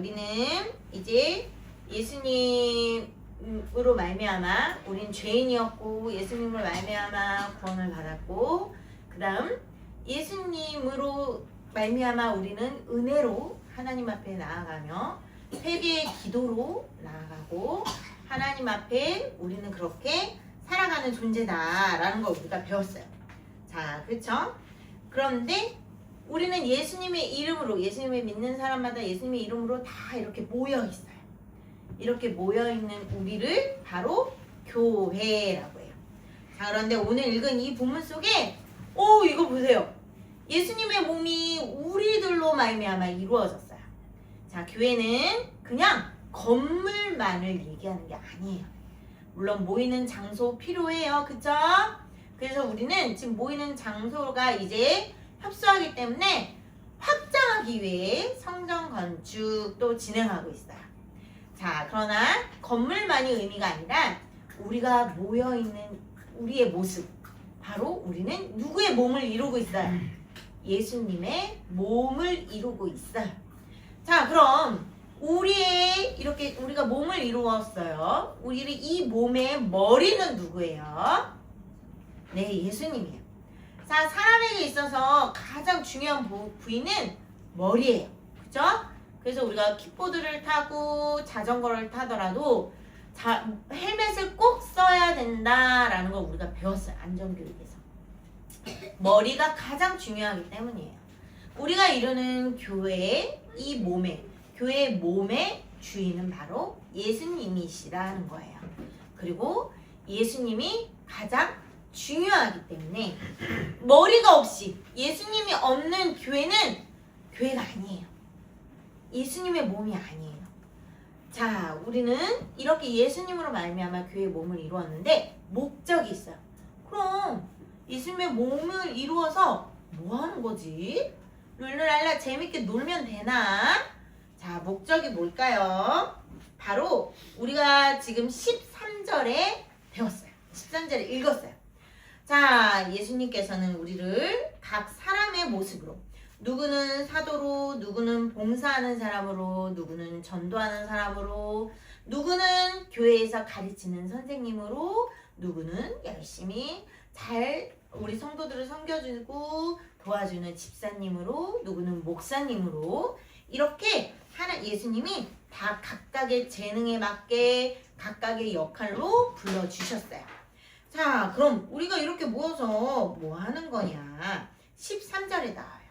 우리는 이제 예수님으로 말미암아 우린 죄인이었고 예수님으로 말미암아 구원을 받았고 그 다음 예수님으로 말미암아 우리는 은혜로 하나님 앞에 나아가며 회개의 기도로 나아가고 하나님 앞에 우리는 그렇게 살아가는 존재다라는 걸 우리가 배웠어요. 자, 그렇죠? 그런데 우리는 예수님의 이름으로 예수님을 믿는 사람마다 예수님의 이름으로 다 이렇게 모여 있어요. 이렇게 모여 있는 우리를 바로 교회라고 해요. 자, 그런데 오늘 읽은 이 본문 속에 이거 보세요. 예수님의 몸이 우리들로 말미암아 이루어졌어요. 자, 교회는 그냥 건물만을 얘기하는 게 아니에요. 물론 모이는 장소 필요해요. 그쵸? 그래서 우리는 지금 모이는 장소가 이제 협소하기 때문에 확장하기 위해 성전 건축도 진행하고 있어요. 자, 그러나 건물만이 의미가 아니라 우리가 모여있는 우리의 모습, 바로 우리는 누구의 몸을 이루고 있어요? 예수님의 몸을 이루고 있어요. 자, 그럼 이렇게 우리가 몸을 이루었어요. 이 몸의 머리는 누구예요? 네, 예수님이에요. 자, 사람에게 있어서 가장 중요한 부위는 머리예요. 그죠? 그래서 우리가 킥보드를 타고 자전거를 타더라도 헬멧을 꼭 써야 된다라는 걸 우리가 배웠어요. 안전교육에서. 머리가 가장 중요하기 때문이에요. 우리가 이루는 교회의 교회의 몸의 주인은 바로 예수님이시라는 거예요. 그리고 예수님이 가장 중요하기 때문에 머리가 없이 예수님이 없는 교회는 교회가 아니에요. 예수님의 몸이 아니에요. 자, 우리는 이렇게 예수님으로 말미암아 교회의 몸을 이루었는데 목적이 있어요. 그럼 예수님의 몸을 이루어서 뭐 하는 거지? 룰루랄라 재밌게 놀면 되나? 자, 목적이 뭘까요? 바로 우리가 지금 13절에 배웠어요. 13절에 읽었어요. 자, 예수님께서는 우리를 각 사람의 모습으로 누구는 사도로, 누구는 봉사하는 사람으로, 누구는 전도하는 사람으로, 누구는 교회에서 가르치는 선생님으로, 누구는 열심히 우리 성도들을 섬겨주고 도와주는 집사님으로, 누구는 목사님으로 이렇게 예수님이 다 각각의 재능에 맞게 각각의 역할로 불러주셨어요. 자, 그럼 우리가 이렇게 모여서 뭐 하는 거냐? 13절에 나와요.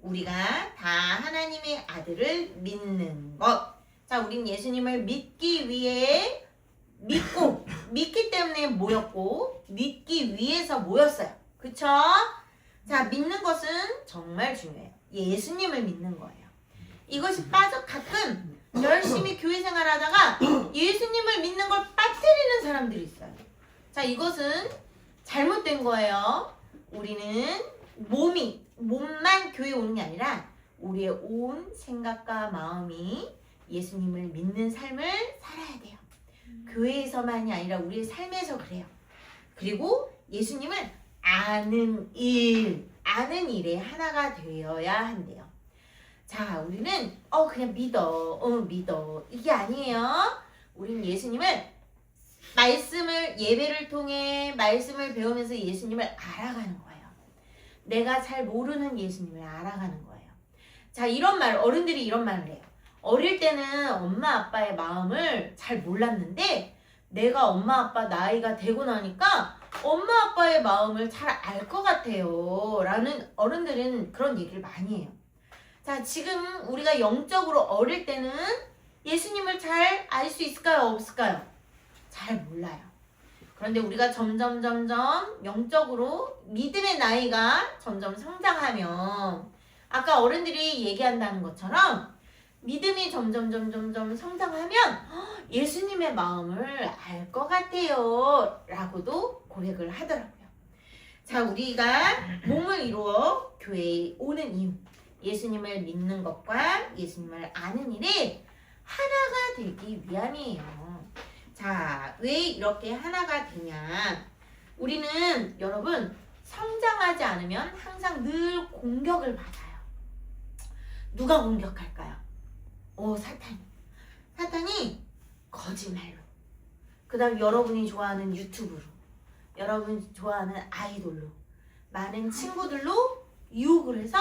우리가 다 하나님의 아들을 믿는 것. 자, 우린 예수님을 믿기 위해 믿기 때문에 모였고 믿기 위해서 모였어요. 그쵸? 자, 믿는 것은 정말 중요해요. 예수님을 믿는 거예요. 이것이 가끔 열심히 교회 생활하다가 예수님을 믿는 걸 빠뜨리는 사람들이 있어요. 자, 이것은 잘못된 거예요. 우리는 몸만 교회에 오는 게 아니라 우리의 온 생각과 마음이 예수님을 믿는 삶을 살아야 돼요. 교회에서만이 아니라 우리의 삶에서 그래요. 그리고 예수님을 아는 일에 하나가 되어야 한대요. 자, 우리는 그냥 믿어 이게 아니에요. 우리는 예배를 통해 말씀을 배우면서 예수님을 알아가는 거예요. 내가 잘 모르는 예수님을 알아가는 거예요. 자, 어른들이 이런 말을 해요. 어릴 때는 엄마 아빠의 마음을 잘 몰랐는데 내가 엄마 아빠 나이가 되고 나니까 엄마 아빠의 마음을 잘 알 것 같아요 라는 어른들은 그런 얘기를 많이 해요. 자, 지금 우리가 영적으로 어릴 때는 예수님을 잘 알 수 있을까요? 없을까요? 잘 몰라요. 그런데 우리가 점점 영적으로 믿음의 나이가 점점 성장하면 아까 어른들이 얘기한다는 것처럼 믿음이 점점 성장하면 예수님의 마음을 알 것 같아요 라고도 고백을 하더라고요. 자, 우리가 몸을 이루어 교회에 오는 이유, 예수님을 믿는 것과 예수님을 아는 일에 하나가 되기 위함이에요. 자, 왜 이렇게 하나가 되냐? 우리는 여러분 성장하지 않으면 항상 늘 공격을 받아요. 누가 공격할까요? 사탄이 거짓말로, 그 다음 여러분이 좋아하는 유튜브로, 여러분이 좋아하는 아이돌로, 많은 친구들로 유혹을 해서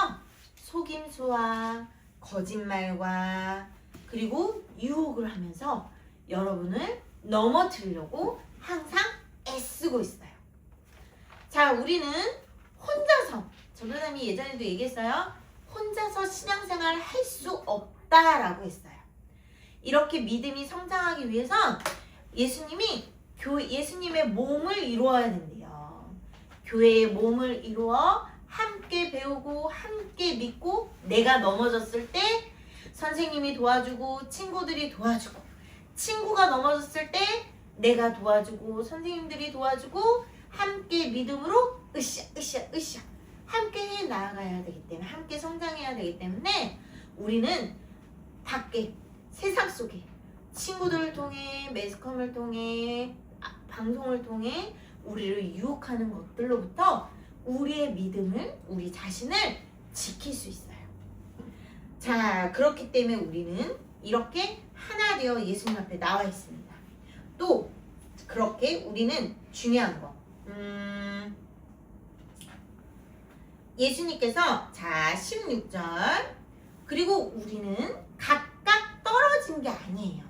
속임수와 거짓말과 그리고 유혹을 하면서 여러분을 넘어뜨리려고 항상 애쓰고 있어요. 자, 우리는 혼자서, 전도사님이 예전에도 얘기했어요. 혼자서 신앙생활을 할 수 없다라고 했어요. 이렇게 믿음이 성장하기 위해선 예수님의 몸을 이루어야 된대요. 교회의 몸을 이루어 함께 배우고 함께 믿고, 내가 넘어졌을 때 선생님이 도와주고 친구들이 도와주고, 친구가 넘어졌을 때 내가 도와주고 선생님들이 도와주고, 함께 믿음으로 으쌰 함께 해 나아가야 되기 때문에, 함께 성장해야 되기 때문에 우리는 밖에 세상 속에 친구들을 통해, 매스컴을 통해, 방송을 통해 우리를 유혹하는 것들로부터 우리의 믿음을, 우리 자신을 지킬 수 있어요. 자, 그렇기 때문에 우리는 이렇게 하나 되어 예수님 앞에 나와 있습니다. 또 그렇게 우리는 중요한 거, 예수님께서, 자 16절, 그리고 우리는 각각 떨어진 게 아니에요.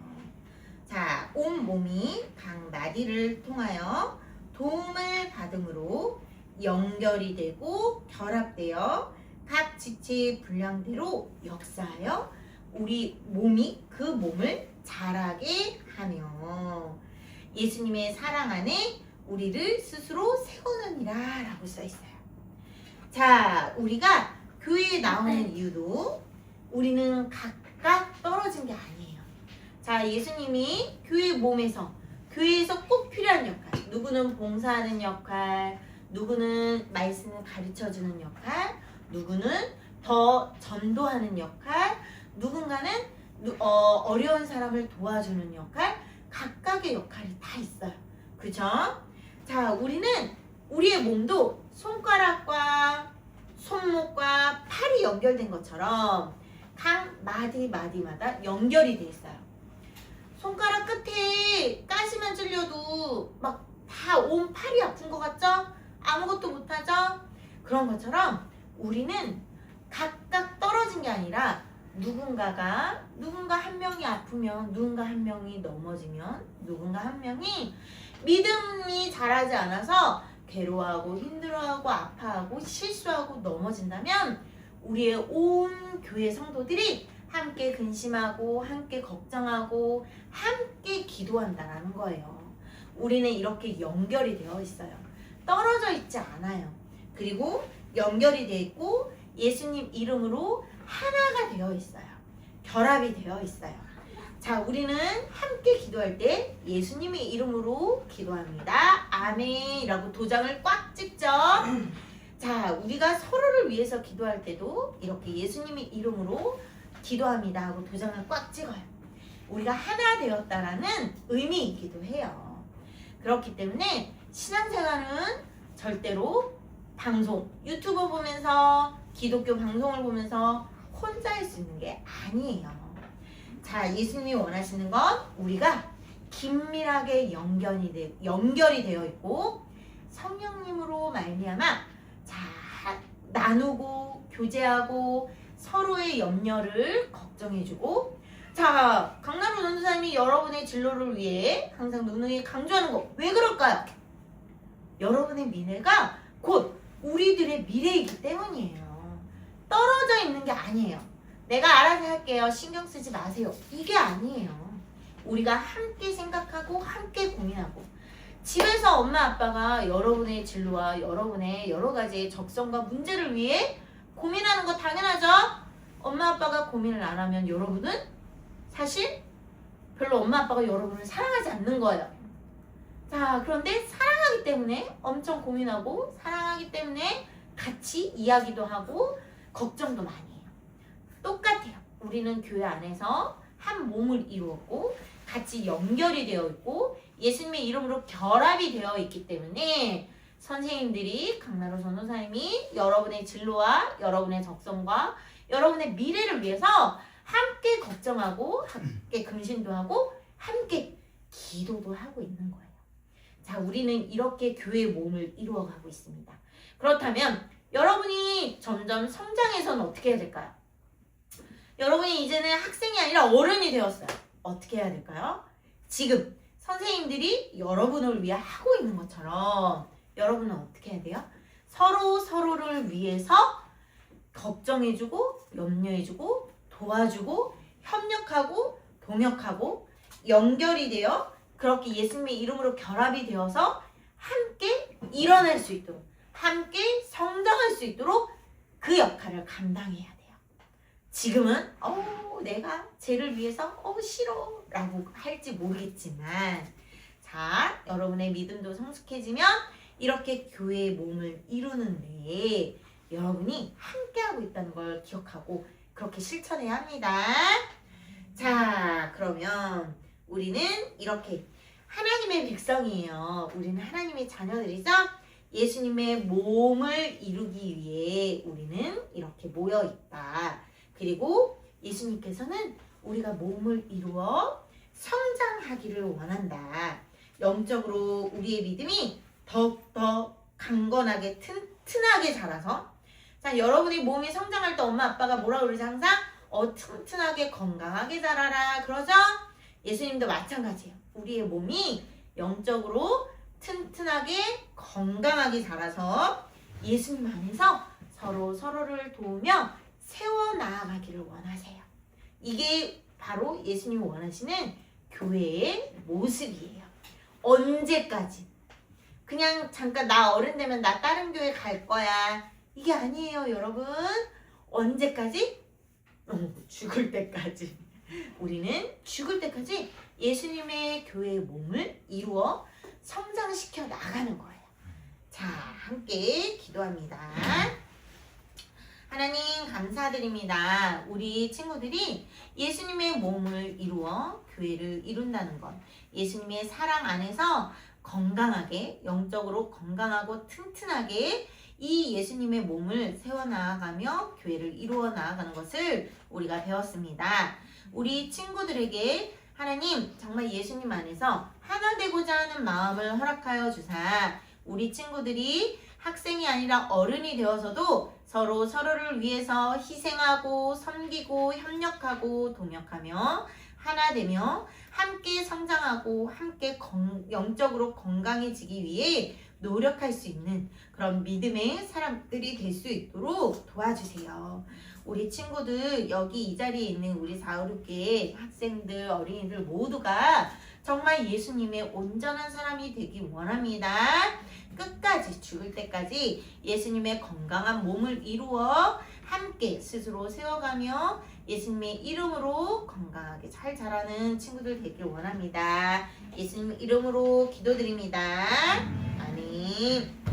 자, 온 몸이 각 마디를 통하여 도움을 받음으로 연결이 되고 결합되어 각 지체의 분량대로 역사하여 우리 몸이 그 몸을 자라게 하며 예수님의 사랑 안에 우리를 스스로 세우느니라 라고 써 있어요. 자, 우리가 교회에 나오는 이유도 우리는 각각 떨어진 게 아니에요. 자, 예수님이 교회 몸에서, 교회에서 꼭 필요한 역할, 누구는 봉사하는 역할, 누구는 말씀을 가르쳐주는 역할, 누구는 더 전도하는 역할, 누군가는 어려운 사람을 도와주는 역할, 각각의 역할이 다 있어요. 그죠? 자, 우리는 우리의 몸도 손가락과 손목과 팔이 연결된 것처럼 각 마디마다 연결이 돼 있어요. 손가락 끝에 가시만 찔려도 막 다 온 팔이 아픈 것 같죠? 아무것도 못하죠? 그런 것처럼 우리는 각각 떨어진 게 아니라 누군가 한 명이 아프면, 누군가 한 명이 넘어지면, 누군가 한 명이 믿음이 자라지 않아서 괴로워하고 힘들어하고 아파하고 실수하고 넘어진다면 우리의 온 교회 성도들이 함께 근심하고 함께 걱정하고 함께 기도한다는 거예요. 우리는 이렇게 연결이 되어 있어요. 떨어져 있지 않아요. 그리고 연결이 되어 있고 예수님 이름으로 하나가 되어 있어요. 결합이 되어 있어요. 자, 우리는 함께 기도할 때 예수님의 이름으로 기도합니다. 아멘이라고 도장을 꽉 찍죠. 자, 우리가 서로를 위해서 기도할 때도 이렇게 예수님의 이름으로 기도합니다 하고 도장을 꽉 찍어요. 우리가 하나 되었다라는 의미이기도 해요. 그렇기 때문에 신앙생활은 절대로 방송, 유튜브 보면서, 기독교 방송을 보면서 혼자 할 수 있는 게 아니에요. 자, 예수님이 원하시는 건 우리가 긴밀하게 연결이 되어 있고 성령님으로 말미암아 자, 나누고 교제하고 서로의 염려를 걱정해주고, 자, 강나루 전도사님이 여러분의 진로를 위해 항상 누누이 강조하는 거 왜 그럴까요? 여러분의 미래가 곧 우리들의 미래이기 때문이에요. 떨어져 있는 게 아니에요. 내가 알아서 할게요. 신경 쓰지 마세요. 이게 아니에요. 우리가 함께 생각하고 함께 고민하고, 집에서 엄마 아빠가 여러분의 진로와 여러분의 여러 가지의 적성과 문제를 위해 고민하는 거 당연하죠? 엄마 아빠가 고민을 안 하면 여러분은 사실 별로 엄마 아빠가 여러분을 사랑하지 않는 거예요. 자, 그런데 사랑하기 때문에 엄청 고민하고, 사랑하기 때문에 같이 이야기도 하고 걱정도 많이 해요. 똑같아요. 우리는 교회 안에서 한 몸을 이루었고 같이 연결이 되어 있고 예수님의 이름으로 결합이 되어 있기 때문에 선생님들이, 강나루 전도사님이 여러분의 진로와 여러분의 적성과 여러분의 미래를 위해서 함께 걱정하고 함께 근신도 하고 함께 기도도 하고 있는 거예요. 자, 우리는 이렇게 교회의 몸을 이루어가고 있습니다. 그렇다면 여러분이 점점 성장해서는 어떻게 해야 될까요? 여러분이 이제는 학생이 아니라 어른이 되었어요. 어떻게 해야 될까요? 지금 선생님들이 여러분을 위해 하고 있는 것처럼 여러분은 어떻게 해야 돼요? 서로를 위해서 걱정해주고 염려해주고 도와주고 협력하고 동역하고 연결이 되어 그렇게 예수님의 이름으로 결합이 되어서 함께 일어날 수 있도록 함께 성장할 수 있도록 그 역할을 감당해야 돼요. 지금은 내가 쟤를 위해서 싫어 라고 할지 모르겠지만 자, 여러분의 믿음도 성숙해지면 이렇게 교회의 몸을 이루는데 여러분이 함께하고 있다는 걸 기억하고 그렇게 실천해야 합니다. 자, 그러면 우리는 이렇게 하나님의 백성이에요. 우리는 하나님의 자녀들이죠. 예수님의 몸을 이루기 위해 우리는 이렇게 모여 있다. 그리고 예수님께서는 우리가 몸을 이루어 성장하기를 원한다. 영적으로 우리의 믿음이 더욱더 강건하게 튼튼하게 자라서 자, 여러분이 몸이 성장할 때 엄마 아빠가 뭐라 그러지 항상? 튼튼하게 건강하게 자라라 그러죠? 예수님도 마찬가지예요. 우리의 몸이 영적으로 튼튼하게 건강하게 자라서 예수님 안에서 서로를 도우며 세워나가기를 원하세요. 이게 바로 예수님이 원하시는 교회의 모습이에요. 언제까지? 그냥 잠깐 나 어른 되면 나 다른 교회 갈 거야. 이게 아니에요, 여러분. 언제까지? 죽을 때까지. 우리는 죽을 때까지 예수님의 교회의 몸을 이루어 성장시켜 나가는 거예요. 자, 함께 기도합니다. 하나님 감사드립니다. 우리 친구들이 예수님의 몸을 이루어 교회를 이룬다는 것, 예수님의 사랑 안에서 건강하게, 영적으로 건강하고 튼튼하게 이 예수님의 몸을 세워나가며 교회를 이루어 나아가는 것을 우리가 배웠습니다. 우리 친구들에게 하나님 정말 예수님 안에서 하나 되고자 하는 마음을 허락하여 주사 우리 친구들이 학생이 아니라 어른이 되어서도 서로를 위해서 희생하고 섬기고 협력하고 동역하며 하나 되며 함께 성장하고 함께 영적으로 건강해지기 위해 노력할 수 있는 그런 믿음의 사람들이 될 수 있도록 도와주세요. 우리 친구들 여기 이 자리에 있는 우리 4, 5개 학생들 어린이들 모두가 정말 예수님의 온전한 사람이 되기 원합니다. 끝까지 죽을 때까지 예수님의 건강한 몸을 이루어 함께 스스로 세워가며 예수님의 이름으로 건강하게 잘 자라는 친구들 되길 원합니다. 예수님 이름으로 기도드립니다. 아멘.